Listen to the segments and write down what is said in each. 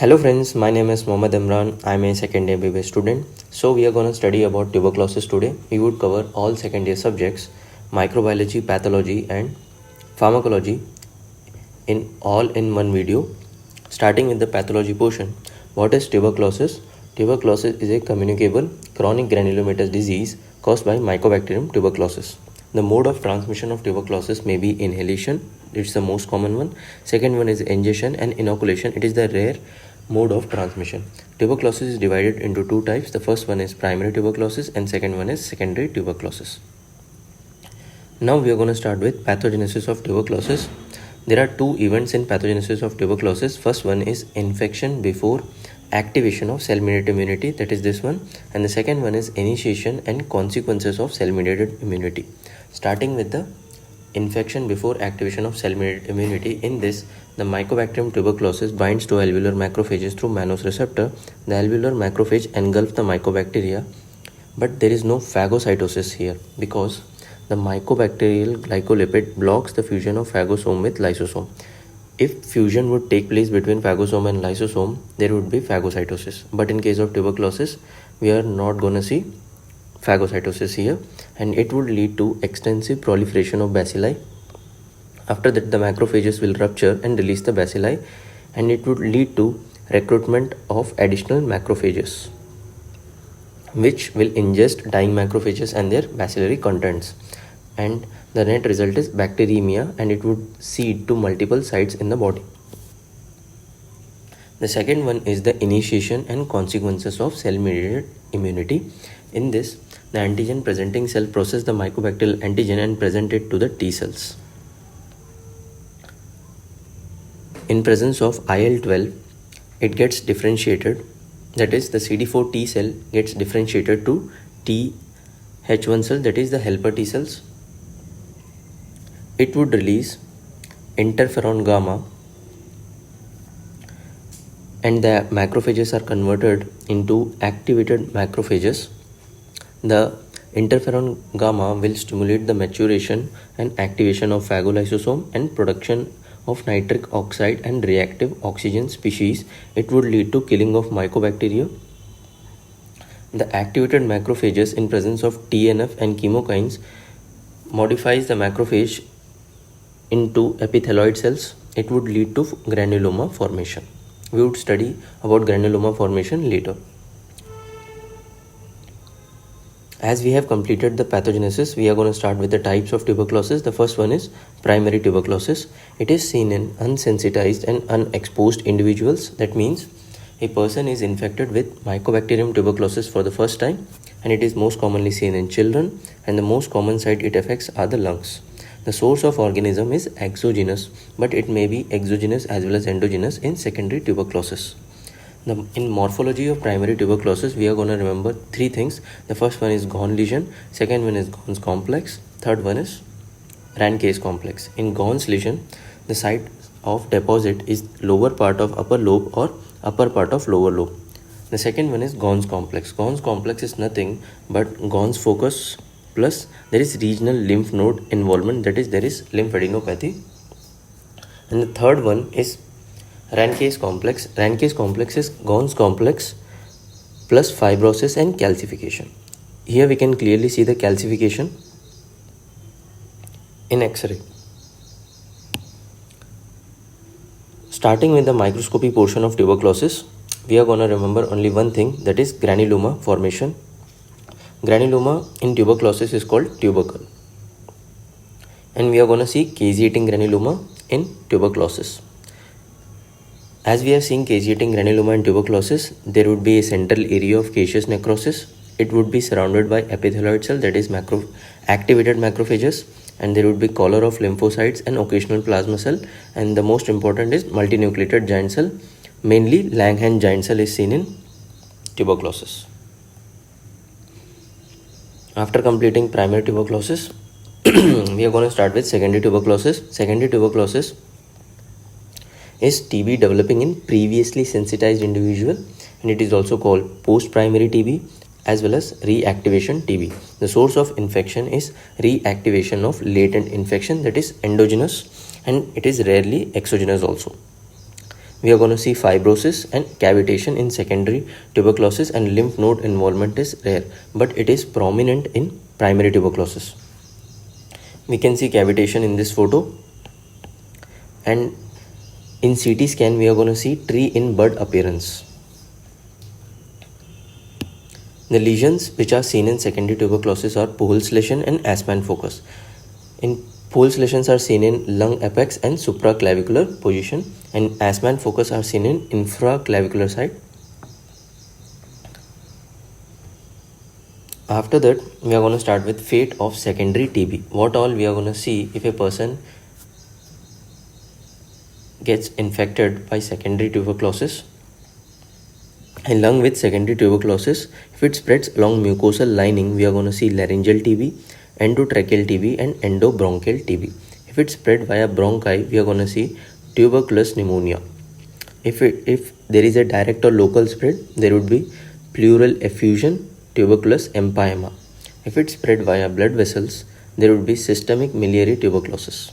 Hello friends, my name is Mohammad Imran. I'm a second year BBA student. So we are going to study about tuberculosis today. We would cover all second year subjects, microbiology, pathology and pharmacology in one video. Starting with the pathology portion. What is tuberculosis? Tuberculosis is a communicable chronic granulomatous disease caused by Mycobacterium tuberculosis. The mode of transmission of tuberculosis may be inhalation, it's the most common one. Second one is ingestion and inoculation, it is the rare mode of transmission. Tuberculosis is divided into two types. The first one is primary tuberculosis and second one is secondary tuberculosis. Now we are going to start with pathogenesis of tuberculosis. There are two events in pathogenesis of tuberculosis. First one is infection before activation of cell-mediated immunity, that is this one, and the second one is initiation and consequences of cell-mediated immunity. Starting with the infection before activation of cell-mediated immunity, in this the Mycobacterium tuberculosis binds to alveolar macrophages through mannose receptor. The alveolar macrophage engulfs the mycobacteria, but there is no phagocytosis here because the mycobacterial glycolipid blocks the fusion of phagosome with lysosome. If fusion would take place between phagosome and lysosome, there would be phagocytosis. But in case of tuberculosis, we are not going to see phagocytosis here, and it would lead to extensive proliferation of bacilli. After that, the macrophages will rupture and release the bacilli, and it would lead to recruitment of additional macrophages, which will ingest dying macrophages and their bacillary contents, and the net result is bacteremia, and it would seed to multiple sites in the body. The second one is the initiation and consequences of cell-mediated immunity. In this, the antigen presenting cell process the mycobacterial antigen and present it to the T cells. In presence of IL-12, it gets differentiated, that is the CD4 T cell gets differentiated to Th1 cell, that is the helper T cells. It would release interferon gamma, and the macrophages are converted into activated macrophages. The interferon gamma will stimulate the maturation and activation of phagolysosome and production of nitric oxide and reactive oxygen species. It would lead to killing of mycobacteria. The activated macrophages in presence of TNF and chemokines modifies the macrophage into epithelioid cells. It would lead to granuloma formation. We would study about granuloma formation later. As we have completed the pathogenesis, we are going to start with the types of tuberculosis. The first one is primary tuberculosis. It is seen in unsensitized and unexposed individuals. That means a person is infected with Mycobacterium tuberculosis for the first time, and it is most commonly seen in children, and the most common site it affects are the lungs. The source of organism is exogenous, but it may be exogenous as well as endogenous in secondary tuberculosis. In morphology of primary tuberculosis, we are going to remember three things. The first one is Ghon lesion, second one is Ghon's complex, third one is Ranke's complex. In Ghon's lesion, the site of deposit is lower part of upper lobe or upper part of lower lobe. The second one is Ghon's complex. Ghon's complex is nothing but Ghon's focus plus there is regional lymph node involvement, that is there is lymphadenopathy. And the third one is Ranke's complex. Ranke's complex is Ghon's complex plus fibrosis and calcification. Here we can clearly see the calcification in X-ray. Starting with the microscopy portion of tuberculosis, we are going to remember only one thing, that is granuloma formation. Granuloma in tuberculosis is called tubercle, and we are going to see caseating granuloma in tuberculosis. As we are seeing caseating granuloma in tuberculosis, there would be a central area of caseous necrosis. It would be surrounded by epithelioid cell, that is activated macrophages, and there would be collar of lymphocytes and occasional plasma cell, and the most important is multinucleated giant cell. Mainly Langhans giant cell is seen in tuberculosis. After completing primary tuberculosis, we are going to start with secondary tuberculosis. Secondary tuberculosis is TB developing in previously sensitized individual, and it is also called post-primary TB as well as reactivation TB. The source of infection is reactivation of latent infection, that is endogenous, and it is rarely exogenous also. we are going to see fibrosis and cavitation in secondary tuberculosis, and lymph node involvement is rare, but it is prominent in primary tuberculosis. We can see cavitation in this photo, and in CT scan we are going to see tree in bud appearance. The lesions which are seen in secondary tuberculosis are Puhl's lesion and Assman focus. In Puhl's lesions are seen in lung apex and supraclavicular position, and Assman focus are seen in infraclavicular side. After that, we are going to start with fate of secondary TB. What all we are going to see if a person gets infected by secondary tuberculosis. A lung with secondary tuberculosis, if it spreads along mucosal lining, we are going to see laryngeal TB, endotracheal TB, and endobronchial TB. If it spread via bronchi, we are going to see tuberculous pneumonia. If there is a direct or local spread, there would be pleural effusion, tuberculous empyema. If it spread via blood vessels, there would be systemic miliary tuberculosis.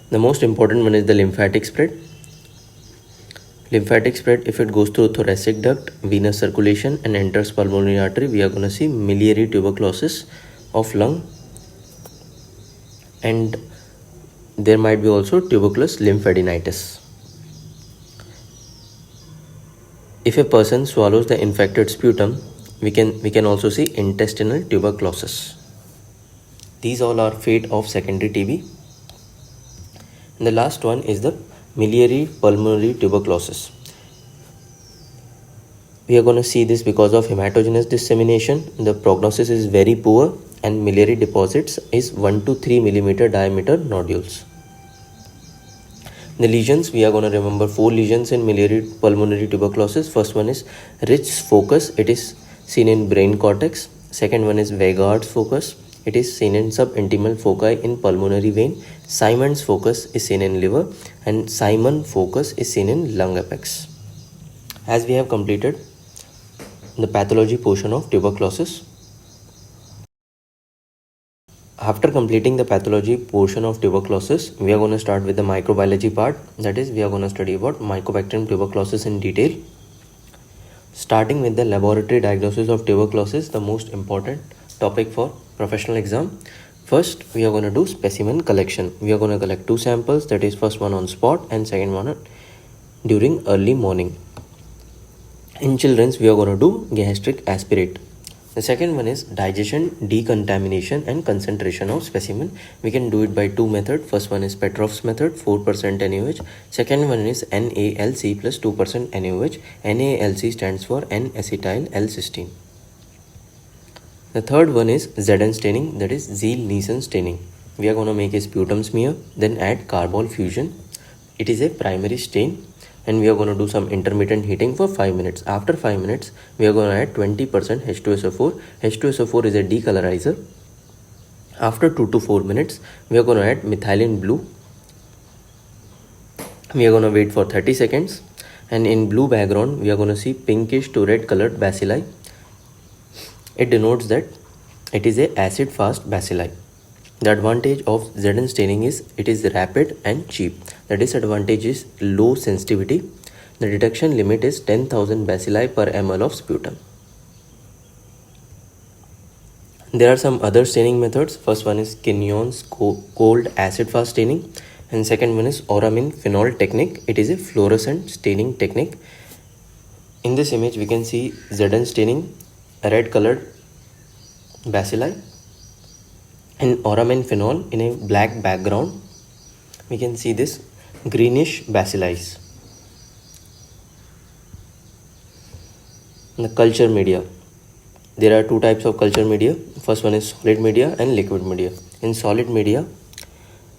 The most important one is the lymphatic spread. Lymphatic spread, if it goes through thoracic duct, venous circulation, and enters pulmonary artery, we are going to see miliary tuberculosis of lung, and there might be also tuberculous lymphadenitis. If a person swallows the infected sputum, we can also see intestinal tuberculosis. These all are fate of secondary TB. And the last one is the miliary pulmonary tuberculosis. We are going to see this because of hematogenous dissemination. The prognosis is very poor, and miliary deposits is 1 to 3 millimeter diameter nodules. The lesions, we are going to remember 4 lesions in miliary pulmonary tuberculosis. First one is Rich's focus. It is seen in brain cortex. Second one is Weygard's focus. It is seen in subintimal foci in pulmonary vein. Simon's focus is seen in liver, and Simon focus is seen in lung apex. As we have completed the pathology portion of tuberculosis, after completing the pathology portion of tuberculosis, we are going to start with the microbiology part. That is, we are going to study about Mycobacterium tuberculosis in detail. Starting with the laboratory diagnosis of tuberculosis, the most important topic for professional exam. First, we are going to do specimen collection. We are going to collect 2 samples, that is first one on spot and second one during early morning. In children, we are going to do gastric aspirate. The second one is digestion, decontamination and concentration of specimen. We can do it by 2 methods. First one is Petrov's method, 4% NaOH. Second one is NaLC plus 2% NaOH. NaLC stands for N-acetyl L-cysteine. The third one is Zn staining, that is Ziehl-Neeson staining. We are going to make a sputum smear, then add carbol fusion. It is a primary stain, and we are going to do some intermittent heating for 5 minutes. After 5 minutes, we are going to add 20% H2SO4. H2SO4 is a decolorizer. After 2 to 4 minutes, we are going to add methylene blue. We are going to wait for 30 seconds, and in blue background, we are going to see pinkish to red colored bacilli. It denotes that it is a acid fast bacilli. The advantage of Zn staining is it is rapid and cheap. The disadvantage is low sensitivity. The detection limit is 10,000 bacilli per ml of sputum. There are some other staining methods. First one is Quignon's cold acid fast staining, and second one is Oramin phenol technique. It is a fluorescent staining technique. In this image, we can see Zn staining, red colored bacilli, and Oramin phenol in a black background. We can see this greenish bacilli. The culture media. There are 2 types of culture media. First one is solid media and liquid media. In solid media,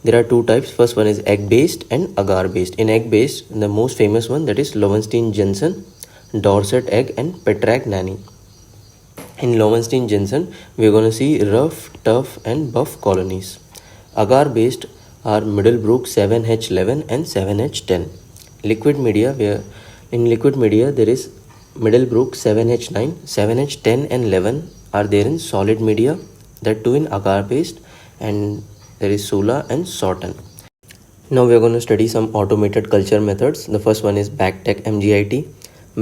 there are 2 types. First one is egg based and agar based. In egg based, the most famous one, that is Lowenstein-Jensen, Dorset egg and Petrag Nanny. In Lowenstein-Jensen, we are going to see rough, tough and buff colonies. Agar based are Middlebrook 7H11 and 7H10. Liquid media, in liquid media there is Middlebrook 7H9, 7H10 and 11 are there in solid media, that too in agar based, and there is Sula and Sorten. Now we are going to study some automated culture methods. The first one is BACTEC MGIT,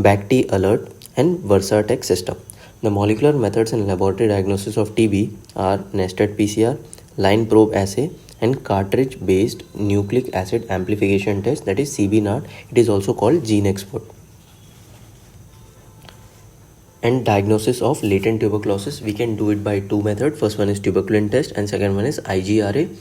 BACT Alert, and VersaTech system. The molecular methods in laboratory diagnosis of TB are nested PCR, line probe assay, and cartridge based nucleic acid amplification test, that is CB-NAT. It is also called GeneXpert. And diagnosis of latent tuberculosis, we can do it by two methods. First one is tuberculin test and second one is IGRA,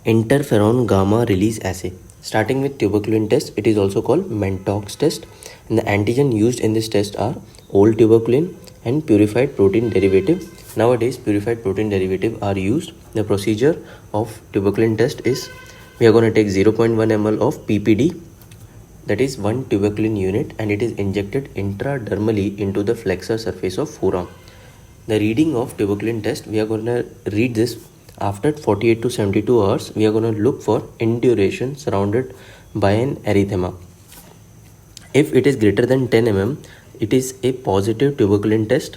interferon gamma release assay. Starting with tuberculin test, it is also called Mentox test, and the antigen used in this test are old tuberculin and purified protein derivative. Nowadays purified protein derivative are used. The procedure of tuberculin test is, we are going to take 0.1 ml of PPD, that is 1 tuberculin unit, and it is injected intradermally into the flexor surface of forearm. The reading of tuberculin test, we are going to read this after 48 to 72 hours. We are going to look for induration surrounded by an erythema. If it is greater than 10 mm, it is a positive tuberculin test.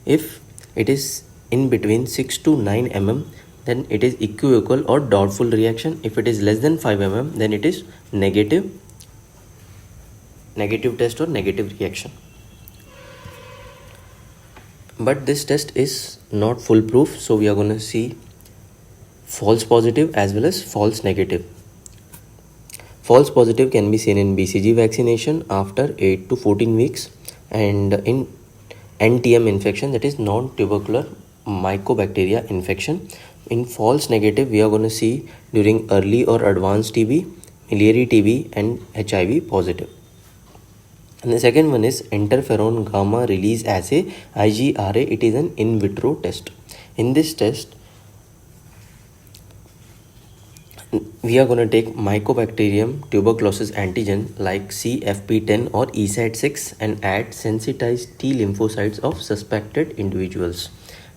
If it is in between 6 to 9 mm, then it is equivocal or doubtful reaction. If it is less than 5 mm, then it is negative test or negative reaction. But this test is not foolproof, so we are going to see false positive as well as false negative. False positive can be seen in BCG vaccination after 8 to 14 weeks and in NTM infection, that is non-tubercular mycobacteria infection. In false negative, we are going to see during early or advanced TB, miliary TB and HIV positive. And the second one is interferon gamma release assay, IGRA. It is an in vitro test. In this test, we are going to take Mycobacterium tuberculosis antigen like CFP10 or ESAT6 and add sensitized T lymphocytes of suspected individuals.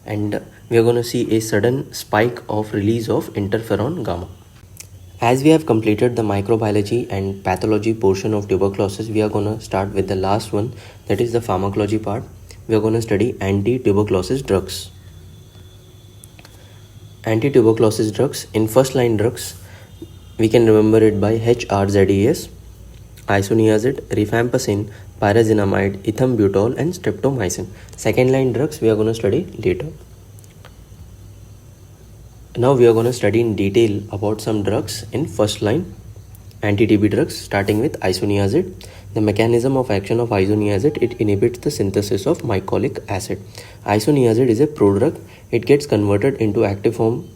And we are going to see a sudden spike of release of interferon gamma. As we have completed the microbiology and pathology portion of tuberculosis, we are going to start with the last one, that is the pharmacology part. We are going to study anti-tuberculosis drugs. Anti-tuberculosis drugs, in first line drugs, we can remember it by HRZES, isoniazid, rifampicin, pyrazinamide, ethambutol and streptomycin. Second line drugs we are going to study later. Now we are going to study in detail about some drugs in first line anti-TB drugs, starting with isoniazid. The mechanism of action of isoniazid, it inhibits the synthesis of mycolic acid. Isoniazid is a prodrug. It gets converted into active form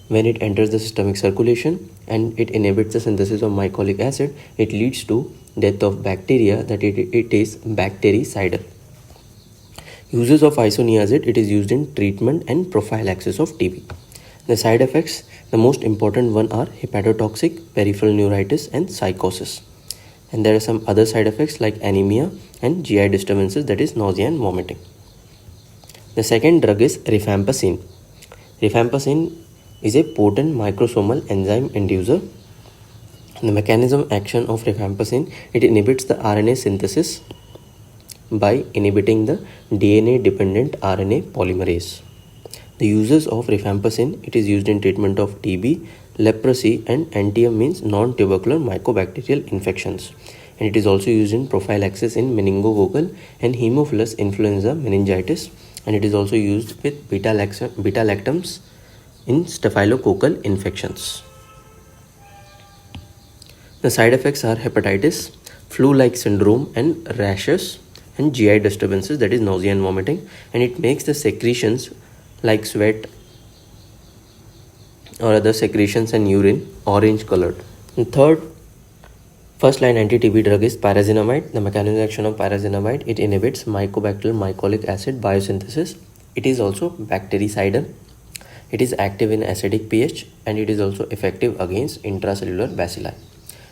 when it enters the systemic circulation and it inhibits the synthesis of mycolic acid. It leads to death of bacteria, that it is bactericidal. Uses of isoniazid, it is used in treatment and prophylaxis of TB. The side effects, the most important one are hepatotoxic, peripheral neuritis and psychosis. And there are some other side effects like anemia and GI disturbances, that is nausea and vomiting. The second drug is rifampicin. Rifampicin is a potent microsomal enzyme inducer. The mechanism action of rifampicin, it inhibits the RNA synthesis by inhibiting the DNA dependent RNA polymerase. The uses of rifampicin, it is used in treatment of TB, leprosy and NTM means non-tubercular mycobacterial infections. And it is also used in prophylaxis in meningococcal and Haemophilus influenza meningitis, and it is also used with beta-lactams in staphylococcal infections. The side effects are hepatitis, flu-like syndrome and rashes and GI disturbances, that is nausea and vomiting, and it makes the secretions like sweat or other secretions and urine orange colored. And third first line anti-TB drug is pyrazinamide. The mechanism of action of pyrazinamide, it inhibits mycobacterial mycolic acid biosynthesis. It is also bactericidal. It is active in acidic pH and it is also effective against intracellular bacilli.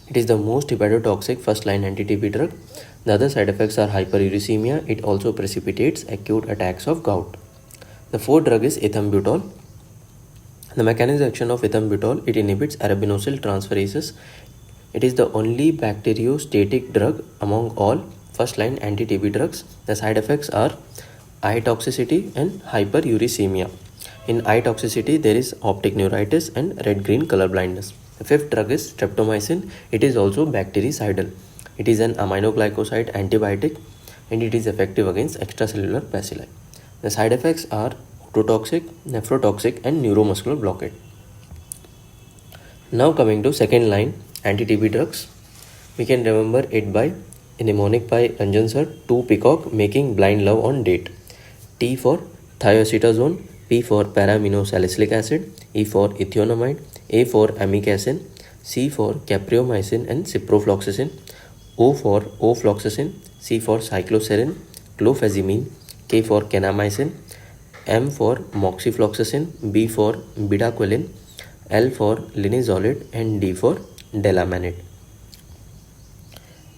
It is the most hepatotoxic first line anti-TB drug. The other side effects are hyperuricemia. It also precipitates acute attacks of gout. The fourth drug is ethambutol. The mechanism of action of ethambutol, it inhibits arabinosyl transferases. It is the only bacteriostatic drug among all first line anti-TB drugs. The side effects are eye toxicity and hyperuricemia. In eye toxicity, there is optic neuritis and red-green color blindness. The fifth drug is streptomycin. It is also bactericidal. It is an aminoglycoside antibiotic and it is effective against extracellular bacilli. The side effects are ototoxic, nephrotoxic and neuromuscular blockade. Now coming to second line anti-TB drugs. We can remember it by a mnemonic by Ranjan sir, 2 peacock making blind love on date. T for thiacetazone, P for paraaminosalicylic acid, E for ethionamide, A for amikacin, C for capreomycin and ciprofloxacin, O for ofloxacin, C for cycloserine, clofazimine, K for kanamycin, M for moxifloxacin, B for bedaquiline, L for linezolid and D for delamanid.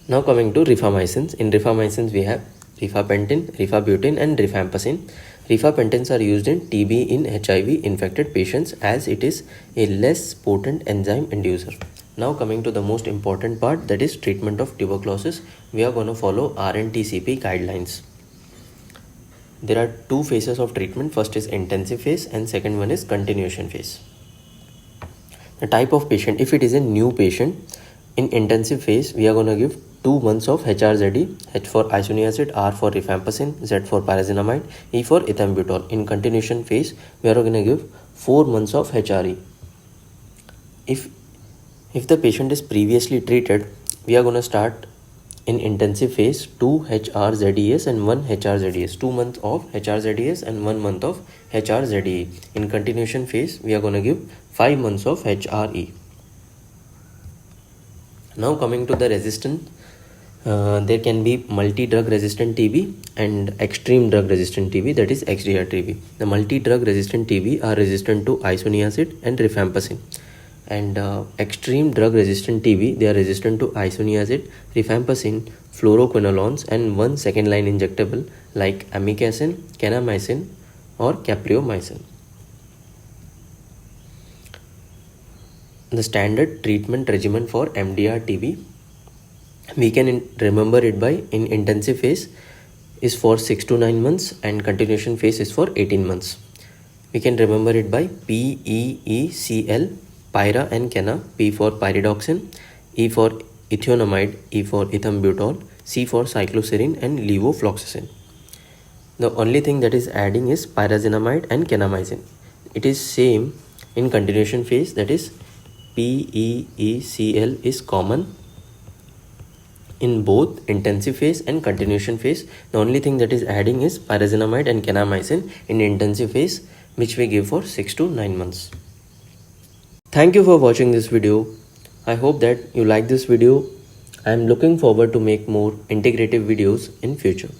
Now coming to rifamycins. In rifamycins we have rifapentin, rifabutin and rifampicin. Rifapentins are used in TB in HIV infected patients as it is a less potent enzyme inducer. Now coming to the most important part, that is treatment of tuberculosis. We are going to follow RNTCP guidelines. There are 2 phases of treatment. First is intensive phase and second one is continuation phase. The type of patient, if it is a new patient, in intensive phase we are going to give 2 months of HRZE, H for isoniazid, R for rifampicin, Z for pyrazinamide, E for ethambutol. In continuation phase we are going to give 4 months of HRE. If the patient is previously treated, we are going to start in intensive phase 2 HRZES and 1 HRZES, 2 months of HRZES and 1 month of HRZE. In continuation phase we are going to give 5 months of HRE. Now coming to the resistant, there can be multi-drug resistant TB and extreme drug resistant TB, that is XDR TB. The multi-drug resistant TB are resistant to isoniazid and rifampicin, and extreme drug resistant TB, they are resistant to isoniazid, rifampicin, fluoroquinolones and one second line injectable like amikacin, kanamycin or capreomycin. The standard treatment regimen for MDR TB, we can remember it by in intensive phase is for 6 to 9 months and continuation phase is for 18 months. We can remember it by PEECL, Pyra and Cana, P for pyridoxine, E for ethionamide, E for ethambutol, C for cycloserine and levofloxacin. The only thing that is adding is pyrazinamide and kanamycin. It is same in continuation phase, that is PEECL is common in both intensive phase and continuation phase. The only thing that is adding is pyrazinamide and kanamycin in intensive phase, which we give for 6 to 9 months. Thank you for watching this video. I hope that you like this video. I am looking forward to make more integrative videos in future.